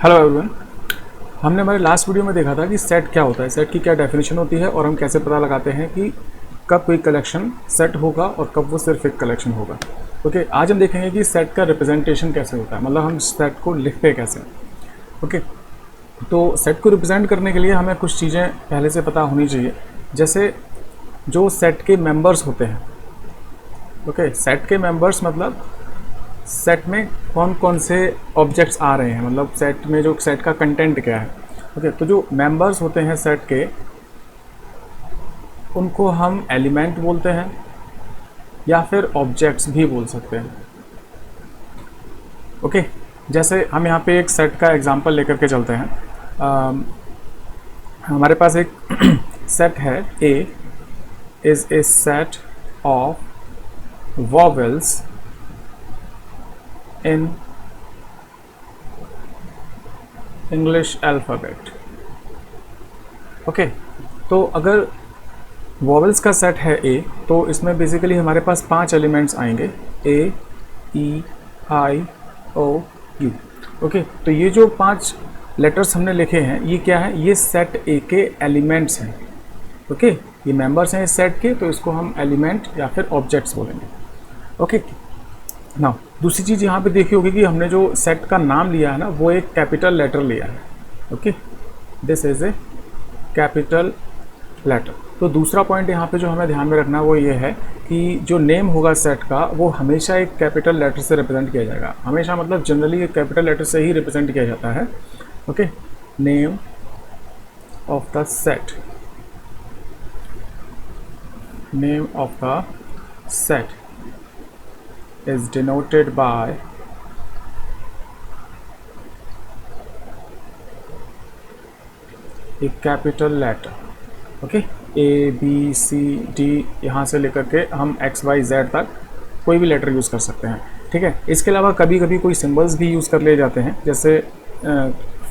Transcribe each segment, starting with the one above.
Hello everyone. हमने हमारे last video में देखा था कि सेट क्या होता है, सेट की क्या डेफिनेशन होती है और हम कैसे पता लगाते हैं कि कब कोई कलेक्शन सेट होगा और कब वो सिर्फ एक कलेक्शन होगा। ओके, आज हम देखेंगे कि सेट का रिप्रेजेंटेशन कैसे होता है, मतलब हम सेट को लिखते कैसे। ओके, तो सेट को रिप्रेजेंट करने के लिए हमें कुछ चीज़ें पहले से पता होनी चाहिए, जैसे जो सेट के मेंबर्स होते हैं। ओके, सेट के मेंबर्स मतलब सेट में कौन कौन से ऑब्जेक्ट्स आ रहे हैं, मतलब सेट में जो सेट का कंटेंट क्या है। ओके, तो जो मेंबर्स होते हैं सेट के, उनको हम एलिमेंट बोलते हैं या फिर ऑब्जेक्ट्स भी बोल सकते हैं। ओके, जैसे हम यहाँ पे एक सेट का एग्जांपल लेकर के चलते हैं। हमारे पास एक सेट है, A is a set of vowels in English alphabet. Okay, तो अगर वॉवेल्स का सेट है ए, तो इसमें बेसिकली हमारे पास 5 एलिमेंट्स आएंगे, ए, ई, आई, ओ, यू। ओके, तो ये जो 5 लेटर्स हमने लिखे हैं, ये क्या है? ये सेट ए के एलिमेंट्स हैं। ओके, ये मेंबर्स हैं इस सेट के, तो इसको हम एलिमेंट या फिर ऑब्जेक्ट्स बोलेंगे। ओके, नाउ दूसरी चीज़ यहाँ पे देखी होगी कि हमने जो सेट का नाम लिया है ना, वो एक कैपिटल लेटर लिया है। Okay, this is a capital letter. तो दूसरा पॉइंट यहाँ पे जो हमें ध्यान में रखना वो ये है कि जो नेम होगा सेट का, वो हमेशा एक कैपिटल लेटर से रिप्रेजेंट किया जाएगा। हमेशा मतलब जनरली एक कैपिटल लेटर से ही रिप्रेजेंट किया जाता है। Okay, name of the set, name of the set is denoted by a capital letter. Okay, A B C D, यहाँ से लेकर के हम एक्स वाई जेड तक कोई भी लेटर यूज़ कर सकते हैं। ठीक है, इसके अलावा कभी कभी कोई सिंबल्स भी यूज़ कर लिए जाते हैं, जैसे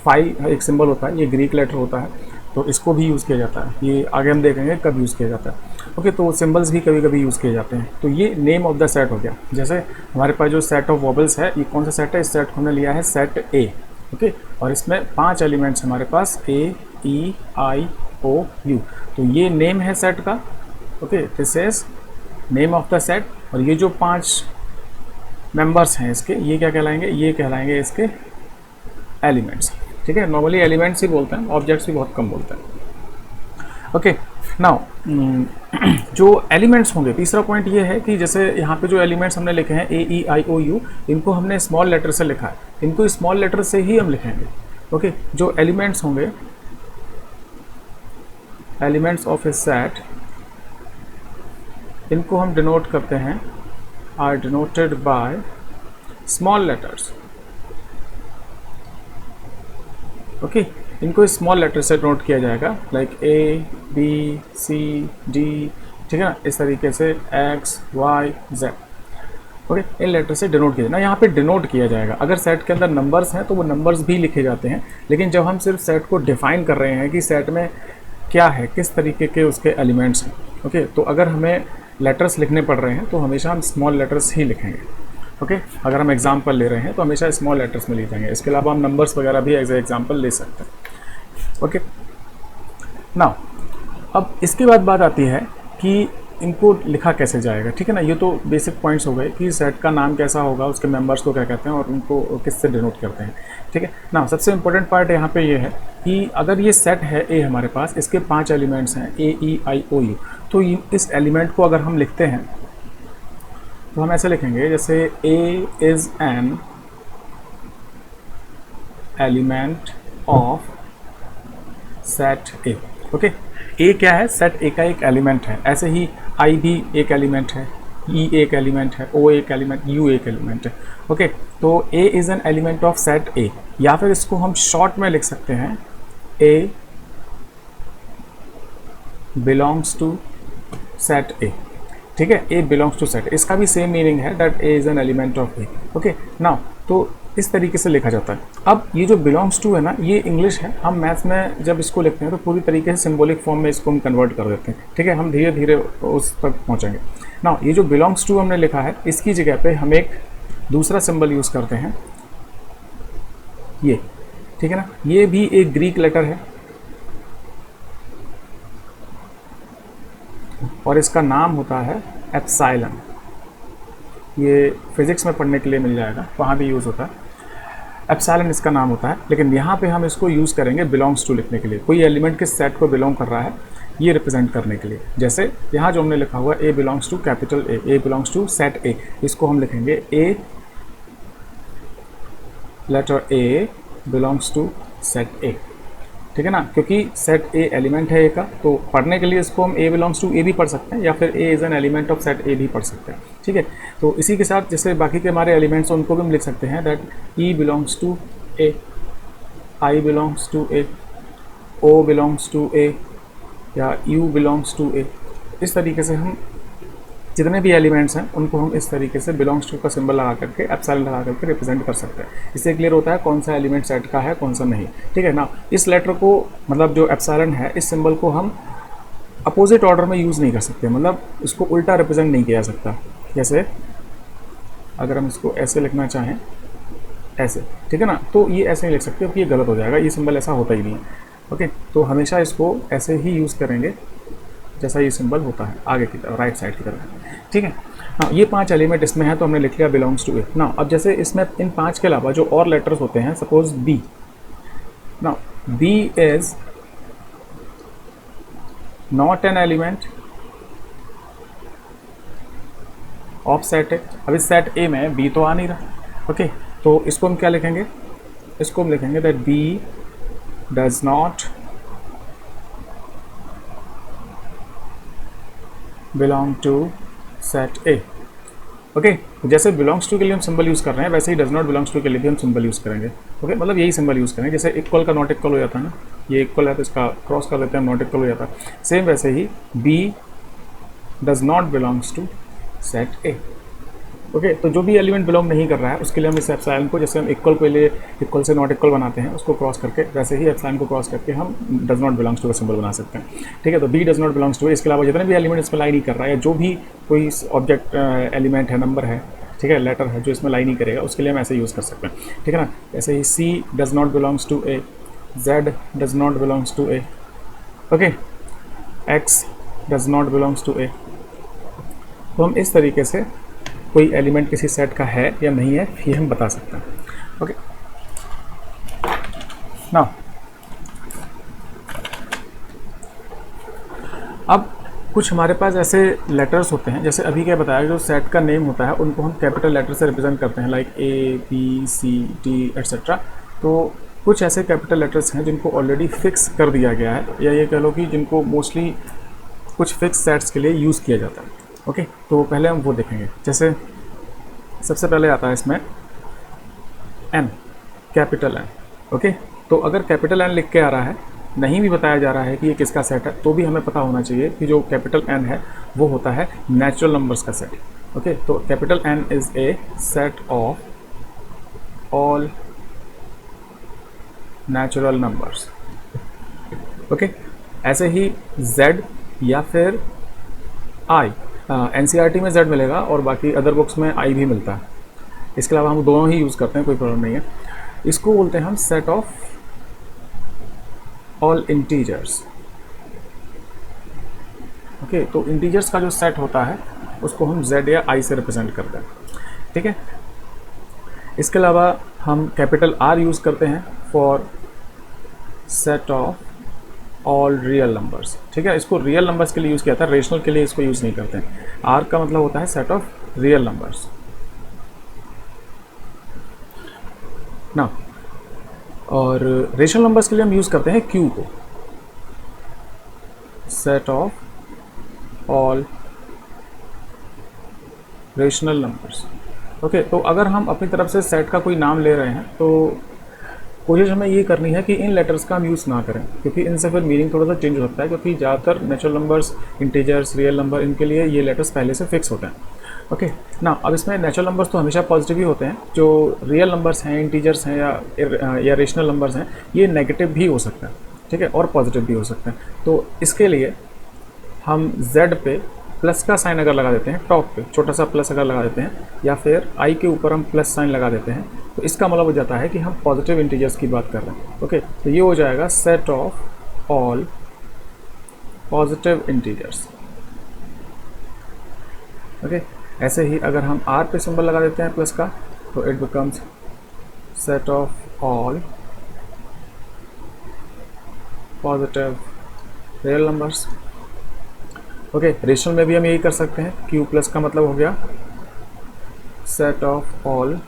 फाई एक सिंबल होता है, ये ग्रीक लेटर होता है, तो इसको भी यूज़ किया जाता है। ये आगे हम देखेंगे कब यूज़ किया जाता है। ओके, तो सिंबल्स भी कभी कभी यूज़ किए जाते हैं। तो ये नेम ऑफ द सेट हो गया। जैसे हमारे पास जो सेट ऑफ वॉवेल्स है, ये कौन सा सेट है? इस सेट को हमने लिया है सेट ए। ओके, और इसमें 5 एलिमेंट्स हमारे पास, ए, ई, आई, ओ, यू। तो ये नेम है सेट का। Okay, this is name of the set. और ये जो 5 मेंबर्स हैं इसके, ये क्या कहलाएंगे? ये कहलाएंगे इसके एलिमेंट्स। ठीक है, नॉर्मली एलिमेंट्स ही बोलते हैं, ऑब्जेक्ट्स भी बहुत कम बोलते हैं। ओके, नाउ जो एलिमेंट्स होंगे, तीसरा पॉइंट ये है कि जैसे यहाँ पे जो एलिमेंट्स हमने लिखे हैं ए, ई, आई, ओ, यू, इनको हमने स्मॉल लेटर से लिखा है, इनको स्मॉल लेटर से ही हम लिखेंगे। ओके, जो एलिमेंट्स होंगे, एलिमेंट्स ऑफ ए सेट, इनको हम डिनोट करते हैं, are denoted by small letters. Okay, इनको स्मॉल लेटर से नोट किया जाएगा, लाइक ए, बी, सी, डी। ठीक है ना, इस तरीके से एक्स, वाई, जेड। ओके, इन लेटर से डिनोट किया जाएगा। यहाँ पे डिनोट किया जाएगा। अगर सेट के अंदर नंबर्स हैं तो वो नंबर्स भी लिखे जाते हैं, लेकिन जब हम सिर्फ सेट को डिफाइन कर रहे हैं कि सेट में क्या है, किस तरीके के उसके एलिमेंट्स हैं। ओके, तो अगर हमें लेटर्स लिखने पड़ रहे हैं तो हमेशा हम स्मॉल लेटर्स ही लिखेंगे। ओके, अगर हम एग्जाम्पल ले रहे हैं तो हमेशा स्मॉल लेटर्स में लिखेंगे। इसके अलावा हम नंबर्स वगैरह भी एज ए एग्जाम्पल ले सकते हैं। ओके, नाउ अब इसके बाद बात आती है कि इनको लिखा कैसे जाएगा। ठीक है ना, ये तो बेसिक पॉइंट्स हो गए कि सेट का नाम कैसा होगा, उसके मेंबर्स को क्या कहते हैं और उनको किससे डिनोट करते हैं। ठीक है ना, सबसे इंपॉर्टेंट पार्ट यहाँ पे ये है कि अगर ये सेट है ए हमारे पास, इसके 5 एलिमेंट्स हैं, ए, ई, आई, ओ, यू, तो इस एलिमेंट को अगर हम लिखते हैं तो हम ऐसे लिखेंगे, जैसे A is an element of set A. Okay, A क्या है? सेट ए का एक एलिमेंट है। ऐसे ही आई भी एक एलिमेंट है, ई एक एलिमेंट है, ओ एक एलिमेंट, यू एक एलिमेंट है। ओके, तो ए is an element of set ए, या फिर इसको हम शॉर्ट में लिख सकते हैं, ए बिलोंग्स टू सेट ए। ठीक है, ए बिलोंग्स टू सेट, इसका भी सेम मीनिंग है, that A is an element of A. Okay, now तो इस तरीके से लिखा जाता है। अब ये जो बिलोंग्स टू है ना, ये इंग्लिश है। हम मैथ्स में जब इसको लिखते हैं तो पूरी तरीके से सिंबॉलिक फॉर्म में इसको हम कन्वर्ट कर देते हैं। ठीक है, हम धीरे धीरे उस तक पहुंचेंगे। ना ये जो बिलोंग्स टू हमने लिखा है, इसकी जगह पे हम एक दूसरा सिंबल यूज़ करते हैं, ये ठीक है ना। ये भी एक ग्रीक लेटर है और इसका नाम होता है एप्सिलॉन। ये फिजिक्स में पढ़ने के लिए मिल जाएगा, वहाँ भी यूज़ होता है। एप्सिलॉन इसका नाम होता है, लेकिन यहाँ पे हम इसको यूज़ करेंगे बिलोंग्स टू लिखने के लिए। कोई एलिमेंट किस सेट को बिलोंग कर रहा है ये रिप्रेजेंट करने के लिए। जैसे यहाँ जो हमने लिखा हुआ A belongs to capital A belongs to set A, इसको हम लिखेंगे A letter A belongs to set A, ठीक है ना। क्योंकि सेट ए एलिमेंट है ए का, तो पढ़ने के लिए इसको हम ए बिलोंग्स टू ए भी पढ़ सकते हैं या फिर ए is an element of set ए भी पढ़ सकते हैं, ठीक है। तो इसी के साथ जैसे बाकी के हमारे एलिमेंट्स उनको भी हम लिख सकते हैं that E belongs to A, I belongs to A, O belongs to A या यू बिलोंग्स टू ए। इस तरीके से हम जितने भी एलिमेंट्स हैं उनको हम इस तरीके से बिलोंग्स टू का सिंबल लगा करके एप्सिलॉन लगा करके रिप्रेजेंट कर सकते हैं। इससे क्लियर होता है कौन सा एलिमेंट सेट का है कौन सा नहीं, ठीक है ना। इस लेटर को मतलब जो एप्सिलॉन है इस सिंबल को हम अपोजिट ऑर्डर में यूज़ नहीं कर सकते, मतलब इसको उल्टा रिप्रेजेंट नहीं किया जा सकता। जैसे अगर हम इसको ऐसे लिखना चाहें ऐसे, ठीक है ना, तो ये ऐसे नहीं लिख सकते क्योंकि ये गलत हो जाएगा, ये सिंबल ऐसा होता ही नहीं है। ओके, तो हमेशा इसको ऐसे ही यूज़ करेंगे जैसा ये सिंबल होता है आगे की तरफ, राइट साइड की तरफ, ठीक है। हाँ, ये 5 एलिमेंट इसमें है तो हमने लिख लिया बिलोंग्स टू ए। ना अब जैसे इसमें इन 5 के अलावा जो और लेटर्स होते हैं, सपोज बी, ना b is not an element of set A. अब इस सेट ए में बी तो आ नहीं रहा, ओके, तो इसको हम क्या लिखेंगे, इसको हम लिखेंगे that b does not belong to set A. Okay, जैसे बिलोंग्स टू के लिए हम सिंबल यूज़ कर रहे हैं वैसे ही डज नॉट बिलोंग्स टू के लिए भी हम सिंबल यूज़ करेंगे। ओके, मतलब यही सिंबल यूज़ करेंगे। जैसे इक्वल का नॉट इक्वल हो जाता है ना, ये इक्वल है तो इसका क्रॉस कर देते हैं, नॉट इक्वल हो जाता है। सेम वैसे ही B does not belongs to set A. Okay, तो जो भी एलिमेंट बिलोंग नहीं कर रहा है उसके लिए हम इस एप्सिलॉन को, जैसे हम इक्वल के लिए इक्वल से नॉट इक्वल बनाते हैं उसको क्रॉस करके, वैसे ही एप्सिलॉन को क्रॉस करके हम डज नॉट बिलोंग्स टू का सिंबल बना सकते हैं, ठीक है। तो b does not belongs to, इसके अलावा जितने भी एलिमेंट इसमें लाई नहीं कर रहा है, जो भी कोई ऑब्जेक्ट एलिमेंट है, नंबर है, ठीक है, लेटर है जो इसमें लाई नहीं करेगा, उसके लिए हम ऐसे यूज़ कर सकते हैं, ठीक है ना। ऐसे ही C does not belongs to A, Z does not belongs to A, okay, X does not belongs to A. तो हम इस तरीके से कोई एलिमेंट किसी सेट का है या नहीं है ये हम बता सकते हैं। ओके, नाउ अब कुछ हमारे पास ऐसे लेटर्स होते हैं, जैसे अभी क्या बताया, जो सेट का नेम होता है उनको हम कैपिटल लेटर से रिप्रेजेंट करते हैं, like A B C D etcetera. तो कुछ ऐसे कैपिटल लेटर्स हैं जिनको ऑलरेडी फिक्स कर दिया गया है, या ये कह लो कि जिनको मोस्टली कुछ फिक्स सेट्स के लिए यूज़ किया जाता है। ओके, तो पहले हम वो देखेंगे। जैसे सबसे पहले आता है इसमें एन, कैपिटल एन। ओके, तो अगर कैपिटल एन लिख के आ रहा है, नहीं भी बताया जा रहा है कि ये किसका सेट है, तो भी हमें पता होना चाहिए कि जो कैपिटल एन है वो होता है नेचुरल नंबर्स का सेट। ओके, तो capital N is a set of all natural numbers. Okay, ऐसे ही जेड या फिर आई, एनसीईआरटी में जेड मिलेगा और बाकी अदर बुक्स में आई भी मिलता है। इसके अलावा हम दोनों ही यूज़ करते हैं, कोई प्रॉब्लम नहीं है। इसको बोलते हैं हम set of all integers. Okay, तो इंटीजर्स का जो सेट होता है उसको हम जेड या आई से रिप्रेजेंट करते हैं, ठीक है। इसके अलावा हम कैपिटल आर यूज़ करते हैं for set of all real numbers, ठीक है। इसको रियल नंबर्स के लिए यूज़ किया था, रेशनल के लिए इसको यूज़ नहीं करते हैं। आर का मतलब होता है सेट ऑफ रियल नंबर्स ना, और रेशनल नंबर्स के लिए हम यूज़ करते हैं क्यू को, set of all rational numbers. Okay, तो अगर हम अपनी तरफ से सेट का कोई नाम ले रहे हैं तो कोशिश हमें ये करनी है कि इन लेटर्स का हम यूज़ ना करें, क्योंकि इनसे फिर मीनिंग थोड़ा सा चेंज हो सकता है, क्योंकि ज़्यादातर natural numbers, integers, real number, इनके लिए ये लेटर्स पहले से फिक्स होते हैं। ओके ना, अब इसमें नेचुरल नंबर्स तो हमेशा पॉजिटिव ही होते हैं, जो रियल नंबर्स हैं, इंटीजर्स हैं या रेशनल नंबर्स हैं, ये नेगेटिव भी हो सकते हैं, ठीक है, और पॉजिटिव भी हो सकते हैं। तो इसके लिए हम z पे प्लस का साइन अगर लगा देते हैं टॉप पे, छोटा सा प्लस अगर लगा देते हैं, या फिर आई के ऊपर हम प्लस साइन लगा देते हैं, तो इसका मतलब हो जाता है कि हम पॉजिटिव इंटीजर्स की बात कर रहे हैं। ओके, तो ये हो जाएगा set of all positive integers. Okay, ऐसे ही अगर हम आर पे सिंबल लगा देते हैं प्लस का, तो it becomes set of all positive real numbers. Okay, rational में भी हम यही कर सकते हैं, क्यू प्लस का मतलब हो गया set of all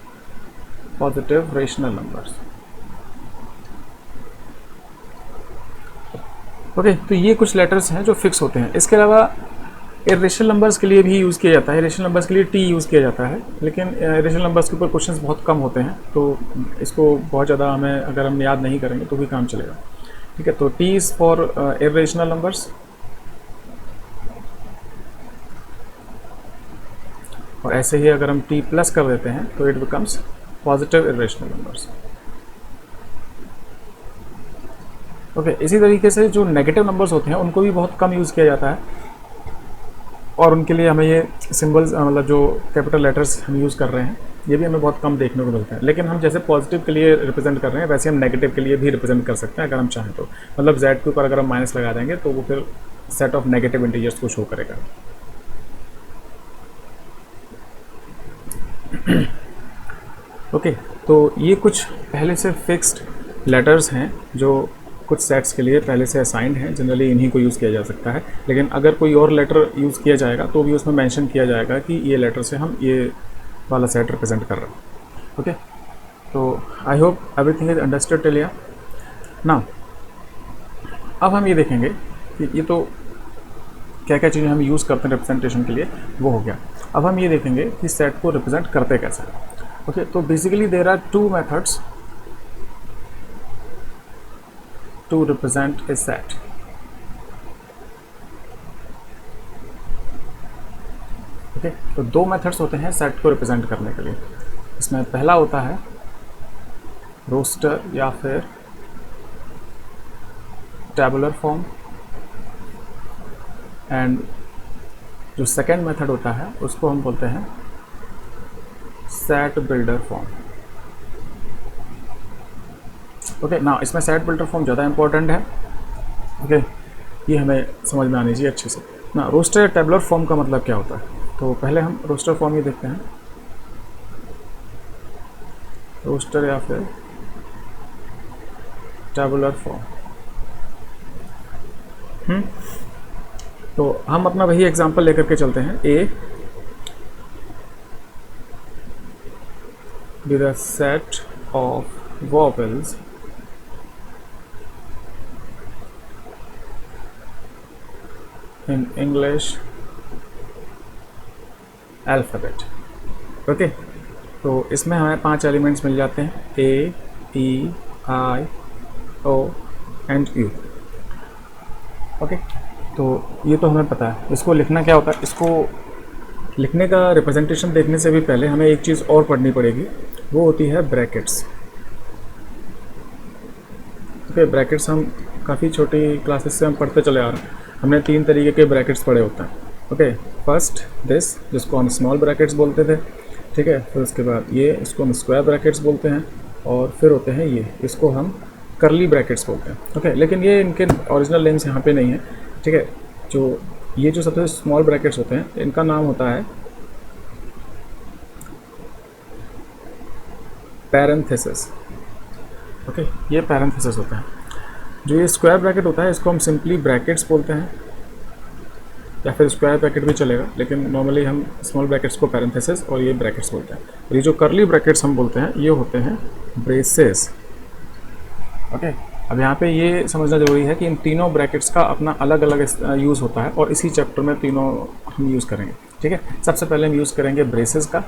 positive rational numbers. Okay, तो ये कुछ लेटर्स हैं जो फिक्स होते हैं। इसके अलावा इरेशनल नंबर्स के लिए भी यूज़ किया जाता है, इरेशनल नंबर्स के लिए टी यूज़ किया जाता है, लेकिन इरेशनल नंबर्स के ऊपर क्वेश्चंस बहुत कम होते हैं, तो इसको बहुत ज़्यादा हमें अगर हम याद नहीं करेंगे तो भी काम चलेगा। ठीक है, तो T is for irrational numbers, और ऐसे ही अगर हम टी प्लस कर देते हैं तो it becomes positive irrational numbers. Okay, इसी तरीके से जो नेगेटिव नंबर्स होते हैं उनको भी बहुत कम यूज़ किया जाता है, और उनके लिए हमें ये सिंबल्स मतलब जो कैपिटल लेटर्स हम यूज़ कर रहे हैं ये भी हमें बहुत कम देखने को मिलते हैं। लेकिन हम जैसे पॉजिटिव के लिए रिप्रेजेंट कर रहे हैं वैसे हम नेगेटिव के लिए भी रिप्रेजेंट कर सकते हैं अगर हम चाहें तो। मतलब जेड के ऊपर अगर हम माइनस लगा देंगे तो वो फिर सेट ऑफ नेगेटिव इंटीजर्स को शो करेगा। ओके, तो ये कुछ पहले से फिक्स्ड लेटर्स हैं जो कुछ सेट्स के लिए पहले से असाइंड हैं, जनरली इन्हीं को यूज़ किया जा सकता है। लेकिन अगर कोई और लेटर यूज़ किया जाएगा तो भी उसमें मेंशन किया जाएगा कि ये लेटर से हम ये वाला सेट रिप्रेजेंट कर रहे हैं। ओके, तो I hope everything is understood till here. Now अब हम ये देखेंगे कि ये तो क्या क्या चीज़ें हम यूज़ करते हैं रिप्रेजेंटेशन के लिए, वो हो गया। अब हम ये देखेंगे कि सेट को रिप्रेजेंट करते कैसे। ओके, तो basically there are two methods to represent a set. Okay, तो दो मेथड्स होते हैं सेट को रिप्रेजेंट करने के लिए। इसमें पहला होता है रोस्टर या फिर टैबुलर फॉर्म, एंड जो सेकेंड मेथड होता है उसको हम बोलते हैं सेट बिल्डर फॉर्म। ओके, ना इसमें सेट बिल्डर फॉर्म ज़्यादा इंपॉर्टेंट है। ओके, ये हमें समझ में आनी चाहिए अच्छे से। ना रोस्टर या टैबुलर फॉर्म का मतलब क्या होता है, तो पहले हम रोस्टर फॉर्म ही देखते हैं। रोस्टर या फिर टैबुलर फॉर्म। तो हम अपना वही एग्जांपल लेकर के चलते हैं। ए with a set of vowels in English alphabet। Okay, तो इसमें हमें 5 एलिमेंट्स मिल जाते हैं, ए, ई, आई, ओ एंड यू। ओके, तो ये तो हमें पता है। इसको लिखना क्या होता है, इसको लिखने का रिप्रेजेंटेशन देखने से भी पहले हमें एक चीज़ और पढ़नी पड़ेगी, वो होती है ब्रैकेट्स। ओके, ब्रैकेट्स हम काफ़ी छोटी क्लासेस से हम पढ़ते चले आ रहे हैं। हमने 3 तरीके के ब्रैकेट्स पढ़े होते हैं। ओके, फर्स्ट दिस, जिसको हम स्मॉल ब्रैकेट्स बोलते थे। ठीक है, फिर उसके बाद ये, इसको हम स्क्वायर ब्रैकेट्स बोलते हैं, और फिर होते हैं ये, इसको हम करली ब्रैकेट्स बोलते हैं। ओके, लेकिन ये इनके ओरिजिनल नेम्स यहाँ पे नहीं है। ठीक है, ये जो सबसे स्मॉल ब्रैकेट्स होते हैं इनका नाम होता है पैरेंथेसिस। ओके, ये पैरेंथेसिस होता है। जो ये स्क्वायर ब्रैकेट होता है इसको हम सिंपली ब्रैकेट्स बोलते हैं, या फिर स्क्वायर ब्रैकेट भी चलेगा, लेकिन नॉर्मली हम स्मॉल ब्रैकेट्स को पैरेंथेसिस और ये ब्रैकेट्स बोलते हैं। और ये जो करली ब्रैकेट्स हम बोलते हैं ये होते हैं ब्रेसेस। ओके, अब यहाँ पे ये समझना ज़रूरी है कि इन तीनों ब्रैकेट्स का अपना अलग अलग यूज़ होता है, और इसी चैप्टर में तीनों हम यूज़ करेंगे। ठीक है, सबसे पहले हम यूज़ करेंगे ब्रेसेस का।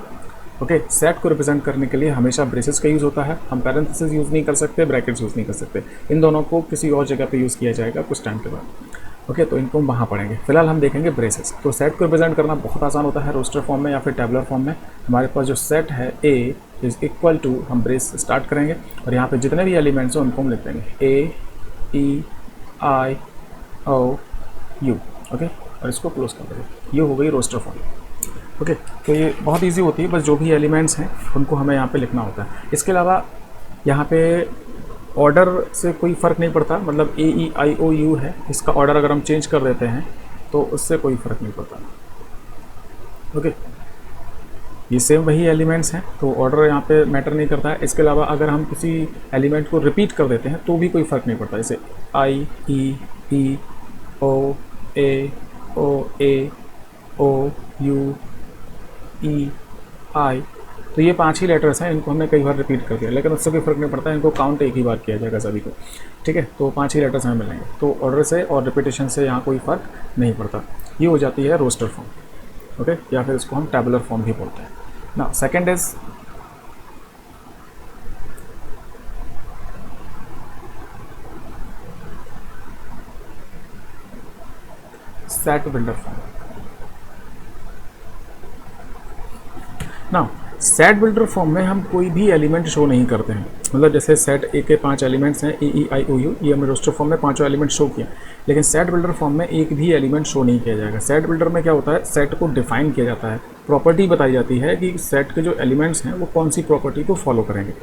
ओके, सेट को रिप्रेजेंट करने के लिए हमेशा ब्रेसेस का यूज़ होता है। हम पैरेंथेसिस यूज़ नहीं कर सकते, ब्रैकेट्स यूज़ नहीं कर सकते। इन दोनों को किसी और जगह पे यूज़ किया जाएगा कुछ टाइम के बाद। ओके, तो इनको हम वहाँ पढ़ेंगे। फिलहाल हम देखेंगे ब्रेसेस। तो सेट को रिप्रेजेंट करना बहुत आसान होता है रोस्टर फॉर्म में या फिर टैबुलर फॉर्म में। हमारे पास जो सेट है ए इज़ इक्वल टू, हम ब्रेस स्टार्ट करेंगे और यहाँ पे जितने भी एलिमेंट्स हैं उनको हम लिख देंगे ए, ई, आई, ओ, यू। ओके, और इसको क्लोज कर देंगे। ये हो गई रोस्टर फॉर्म। ओके, तो ये बहुत इजी होती है, बस जो भी एलिमेंट्स हैं उनको हमें यहाँ पे लिखना होता है। इसके अलावा यहाँ पे ऑर्डर से कोई फ़र्क नहीं पड़ता, मतलब AEIOU है, इसका ऑर्डर अगर हम चेंज कर देते हैं तो उससे कोई फ़र्क नहीं पड़ता। ओके, ये सेम वही एलिमेंट्स हैं, तो ऑर्डर यहाँ पे मैटर नहीं करता है। इसके अलावा अगर हम किसी एलिमेंट को रिपीट कर देते हैं तो भी कोई फ़र्क नहीं पड़ता, जैसे IEEOAOAOUEI, तो ये 5 ही लेटर्स हैं, इनको हमने कई बार रिपीट कर दिया, लेकिन उससे कोई फ़र्क नहीं पड़ता, इनको काउंट एक ही बार किया जाएगा सभी को। ठीक है, तो 5 ही लेटर्स हमें मिलेंगे, तो ऑर्डर से और रिपीटेशन से यहाँ कोई फ़र्क नहीं पड़ता। ये हो जाती है रोस्टर फॉर्म। ओके, या फिर इसको हम टेबुलर फॉर्म भी बोलते हैं ना। Second is set builder form. ना सेट बिल्डर फॉर्म में हम कोई भी एलिमेंट शो नहीं करते हैं, मतलब जैसे सेट ए के 5 एलिमेंट्स हैं AEIOU, ये हमने रोस्टर फॉर्म में 5 एलिमेंट शो किया, लेकिन सेट बिल्डर फॉर्म में एक भी एलिमेंट शो नहीं किया जाएगा। सेट बिल्डर में क्या होता है, सेट को डिफाइन किया जाता है, प्रॉपर्टी बताई जाती है कि सेट के जो एलिमेंट्स हैं वो कौन सी प्रॉपर्टी को फॉलो करेंगे।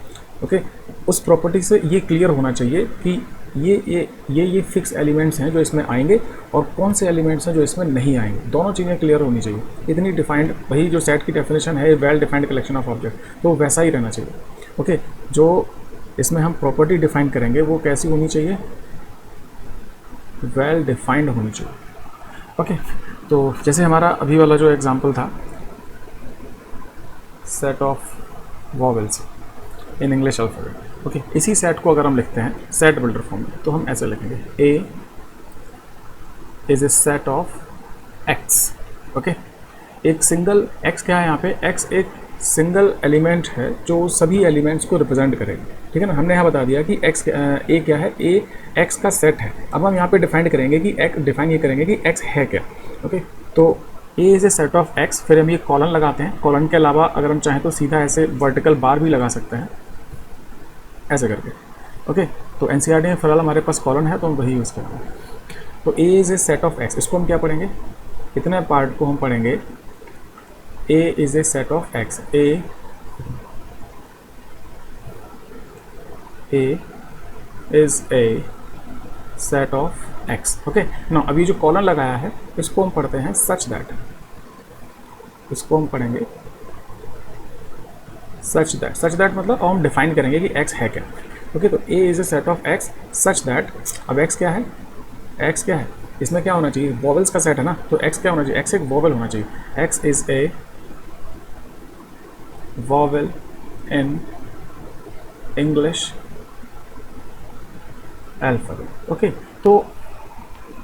ओके, उस प्रॉपर्टी से ये क्लियर होना चाहिए कि ये फिक्स एलिमेंट्स हैं जो इसमें आएंगे और कौन से एलिमेंट्स हैं जो इसमें नहीं आएंगे, दोनों चीज़ें क्लियर होनी चाहिए। इतनी डिफाइंड, वही जो सेट की डेफिनेशन है, well defined collection of object, तो वैसा ही रहना चाहिए। ओके, जो इसमें हम प्रॉपर्टी डिफाइन करेंगे वो कैसी होनी चाहिए, वेल डिफाइंड होनी चाहिए। ओके, तो जैसे हमारा अभी वाला जो एग्जांपल था, set of vowels in English alphabet. Okay, इसी सेट को अगर हम लिखते हैं सेट बिल्डर फॉर्म में, तो हम ऐसे लिखेंगे A is a set of X। Okay, एक सिंगल X क्या है यहाँ पे, X एक सिंगल एलिमेंट है जो सभी एलिमेंट्स को रिप्रेजेंट करेगा। ठीक है ना, हमने यहाँ बता दिया कि A क्या है, A X का सेट है। अब हम यहाँ पे डिफाइन करेंगे कि डिफाइन ये करेंगे कि X है क्या। ओके, तो A is a set of X, फिर हम ये कॉलन लगाते हैं। कॉलन के अलावा अगर हम चाहें तो सीधा ऐसे वर्टिकल बार भी लगा सकते हैं, ऐसे करके। ओके, तो NCERT में फिलहाल हमारे पास कॉलन है तो हम वही यूज़ करेंगे। तो A is a set of X, इसको हम क्या पढ़ेंगे, इतने पार्ट को हम पढ़ेंगे A is a set of X, A is a set of X। Okay, ना अभी जो कॉलन लगाया है इसको हम पढ़ते हैं सच दैट, इसको हम पढ़ेंगे सच दैट मतलब हम डिफाइन करेंगे कि X है क्या। ओके, तो A is a set of X such that, अब X क्या है, X क्या है, इसमें क्या होना चाहिए, वॉवेल्स का सेट है ना, तो X क्या होना चाहिए, X एक वॉवेल होना चाहिए। X is a vowel in English alphabet. Okay, तो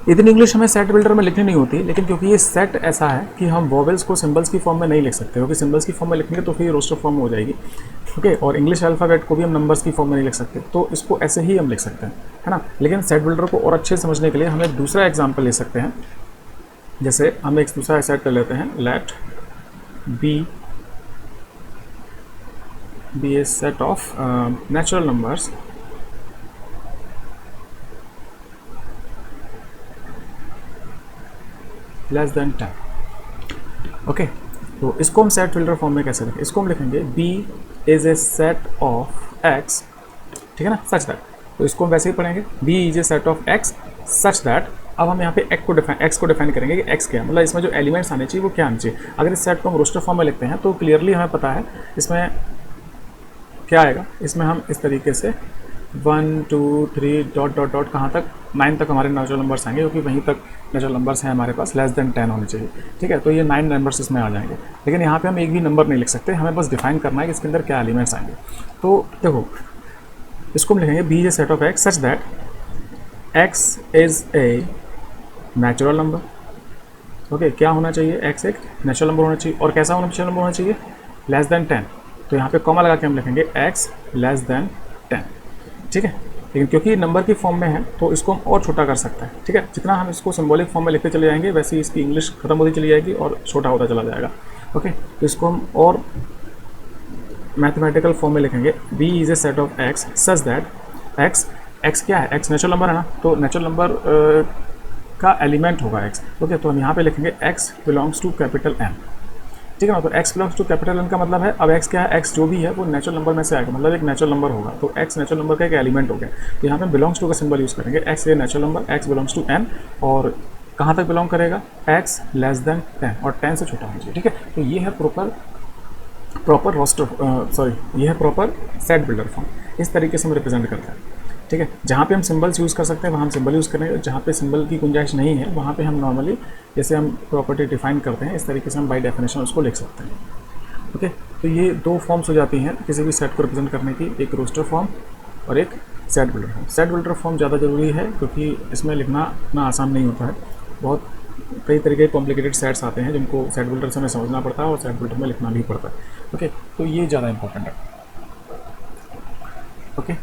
इतनी इंग्लिश हमें सेट बिल्डर में लिखनी नहीं होती, लेकिन क्योंकि ये सेट ऐसा है कि हम वॉवेल्स को सिंबल्स की फॉर्म में नहीं लिख सकते, क्योंकि सिंबल्स की फॉर्म में लिखेंगे तो फिर रोस्टर फॉर्म हो जाएगी। ओके, और इंग्लिश अल्फ़ाबेट को भी हम नंबर्स की फॉर्म में नहीं लिख सकते, तो इसको ऐसे ही हम लिख सकते हैं, है ना। लेकिन सेट बिल्डर को और अच्छे से समझने के लिए हम एक दूसरा एग्जाम्पल ले सकते हैं। जैसे हम एक दूसरा सेट कर लेते हैं, let B a set of natural numbers less than 10। Okay, तो इसको हम सेट बिल्डर फॉर्म में कैसे लिखें, इसको हम लिखेंगे B is a set of X, ठीक है ना, सच दैट। तो इसको हम वैसे ही पढ़ेंगे, B is a set of X such that. अब हम यहाँ पे X को डिफाइन करेंगे कि X क्या है, मतलब इसमें जो एलिमेंट्स आने चाहिए वो क्या आने चाहिए। अगर इस सेट को हम रोस्टर फॉर्म में लिखते हैं तो क्लियरली हमें पता है इसमें क्या आएगा। इसमें हम इस तरीके से 1 2 3 डॉट डॉट डॉट कहाँ तक, 9 तक हमारे नेचुरल नंबर्स आएंगे, क्योंकि वहीं तक नेचुरल नंबर्स हैं हमारे पास, लेस देन 10 होने चाहिए। ठीक है, तो ये 9 नंबर्स इसमें आ जाएंगे, लेकिन यहाँ पे हम एक भी नंबर नहीं लिख सकते, हमें बस डिफाइन करना है कि इसके अंदर क्या एलिमेंट्स आएंगे। तो देखो, इसको हम लिखेंगे B is a set of X such that X is a natural number. Okay, क्या होना चाहिए, X एक नेचुरल नंबर होना चाहिए, और कैसा नेचुरल नंबर होना चाहिए, लेस देन 10। तो यहाँ पे कॉमा लगा के हम लिखेंगे X लेस देन 10। ठीक है, लेकिन क्योंकि नंबर की फॉर्म में है तो इसको हम और छोटा कर सकते हैं। ठीक है, जितना हम इसको सिंबॉलिक फॉर्म में लिखते चले जाएंगे वैसे ही इसकी इंग्लिश खत्म होती चली जाएगी और छोटा होता चला जाएगा। ओके, तो इसको हम और मैथमेटिकल फॉर्म में लिखेंगे, B is a set of X such that X क्या है, X नेचुरल नंबर है ना, तो नेचुरल नंबर का एलिमेंट होगा एक्स। ओके, तो हम यहाँ पे लिखेंगे x belongs to capital N, ठीक है ना। तो x belongs to capital N का मतलब है, अब x क्या है, x जो भी है वो नेचुरल नंबर में से आएगा, मतलब एक नेचुरल नंबर होगा, तो x नेचुरल नंबर का एक एलिमेंट हो गया। तो यहाँ पे बिलोंग्स टू का सिंबल यूज़ करेंगे, x ये natural number, x belongs to n, और कहाँ तक बिलोंग करेगा, x लेस देन 10 और 10 से छोटा होना चाहिए, ठीक है। तो ये है प्रॉपर रोस्टर, सॉरी ये है प्रॉपर सेट बिल्डर फॉर्म, इस तरीके से हम रिप्रेजेंट करते हैं, ठीक है। जहाँ पे हम सिंबल्स यूज़ कर सकते हैं वहाँ हम सिंबल यूज़ करेंगे, जहाँ पे सिंबल की गुंजाइश नहीं है वहाँ पे हम नॉर्मली जैसे हम प्रॉपर्टी डिफाइन करते हैं इस तरीके से हम बाय डेफिनेशन उसको लिख सकते हैं। ओके, तो ये दो फॉर्म्स हो जाती हैं किसी भी सेट को रिप्रेजेंट करने की, एक रोस्टर फॉर्म और एक set builder form. Set builder form ज़्यादा ज़रूरी है क्योंकि इसमें लिखना इतना आसान नहीं होता है, बहुत कई तरीके के कॉम्प्लिकेटेड सेट्स आते हैं जिनको सेट बिल्डर से हमें समझना पड़ता है और सेट बिल्डर में लिखना भी पड़ता है। ओके, तो ये ज़्यादा इंपॉर्टेंट है। ओके,